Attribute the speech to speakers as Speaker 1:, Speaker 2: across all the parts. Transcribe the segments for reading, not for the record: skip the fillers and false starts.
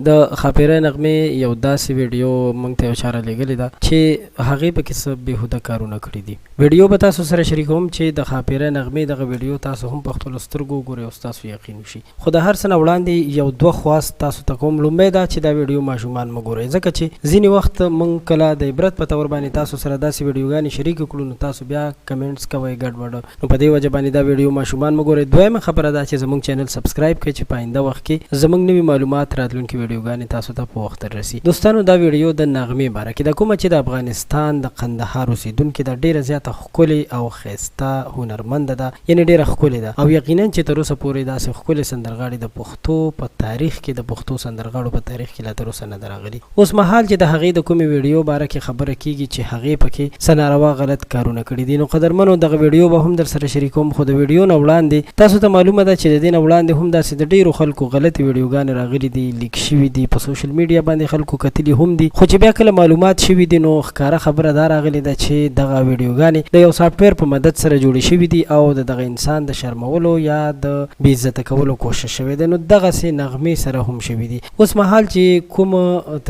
Speaker 1: د خاپیره نغمې یو داسې ویډیو موږ ته یو چاره لېږلې ده چې هغې پکې څه بېهوده کارونه کړي دي. ویډیو به تاسو سره شریکوم چې د خاپیره نغمې دغه ویډیو تاسو هم په خپلو سترګو وګورئ او ستاسو یقین وشي. خو د هر څه نه وړاندې یو دوه خواست تاسو ته کوم. لومړی دا چې دا ویډیو ماشومان مه ګورئ، ځکه چې ځینې وخت موږ کله د عبرت په طور باندې تاسو سره داسې ویډیوګانې شریکې کړو نو تاسو بیا کمنټس کوئ ګډوډ، نو په دې وجه باندې دا ویډیو ماشومان مه ګورئ. دویمه خبره دا چې زموږ چینل سبسکرایب کړئ چې په آینده وخت کې زموږ نوي معلومات راتلونکي ویډیوګانې تاسو ته په وخت رسي. دوستانو دا ویډیو د نغمې باره کې ده، کومه چې د افغانستان د قندهار اوسېدونکې ده. ډېره زیاته ښکلې او ښایسته هنرمنده ده، یعنې ډېره ښکلې ده او یقینا چې تر اوسه پورې داسې ښکلې سندرغاړې د پښتو په تاریخ کې د پښتو سندرغاړو په تاریخ کې لا تر اوسه نه ده راغلي. اوس مهال چې د هغې د کومې ویډیو باره کې خبره کیږي چې هغې پکې څه ناروا غلط کارونه کړي دي، نو قدرمنو دغه ویډیو به هم در سره شریکوم. خو د ویډیو نه وړاندې تاسو ته معلومه ده چې د دې نه وړاندې هم داسې د ډېرو خلکو غلطې ویډیوګانې راغلي دي، لیک شوي دي، په سوشل میډیا باندې خلکو کتلي هم دي. خو چې بیا کله معلومات شوي دي نو ښکاره خبره دا راغلې ده چې دغه ویډیوګانې د یو سافټویر په مدد سره جوړې شوي دي او د دغه انسان د شرمولو یا د بې عزته کولو کوشش شوی دی. نو دغسې نغمې سره هم شوي دي. اوس مهال چې کوم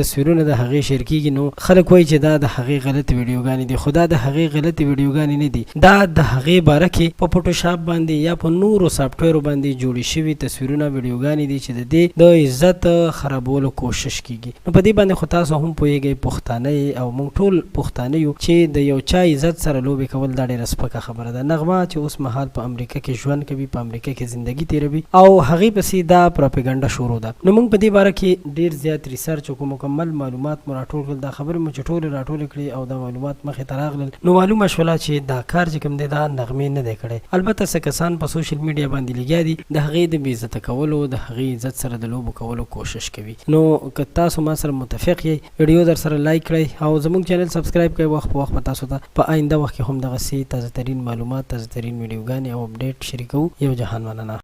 Speaker 1: تصویرونه د هغې شیر کېږي نو خلک وایي چې دا د هغې غلطې ویډیوګانې دي، خو دا د هغې غلطې ویډیوګانې نه دي. دا د هغې باره کې په فوټوشاپ باندې یا په نورو سافټویرو باندې جوړې شوي تصویرونه ویډیوګانې دي چې د دې د عزت خرابولو کوشش کېږي. نو په دې باندې خو تاسو هم پوهېږئ، پښتانه او موږ ټول پښتانه یو چې د یو چا عزت سره لوبې کول دا ډېره سپکه خبره ده. نغمه چې اوس مهال په امریکا کې ژوند کوي، په امریکا کې زندگی تېروي او هغې پسې دا پروپیګنډه شروع ده. نو موږ په دې باره کې ډېر زیات ریسرچ وکړو، مکمل معلومات مو راټول کړل، دا خبرې مو چې ټولې راټولې کړې او دا معلومات مخې ته راغلل نو معلومه شوله چې دا کار چې کوم دی دا نغمې نه دی کړی. البته څه کسان په سوشل میډیا باندې لګیا دي د هغې د بې عزته کولو، د هغې عزت سره د لوبو کولو کوشش کوي. نو که تاسو ما سره متفق یئ ویډیو در سره لایک کړئ او زموږ چینل سبسکرایب کړئ. وخت په وخت به تاسو ته په آینده وخت کې هم دغسې تازه ترین معلومات، تازه ترین ویډیوګانې او اپډیټ شریکوو. یو جهان مننه.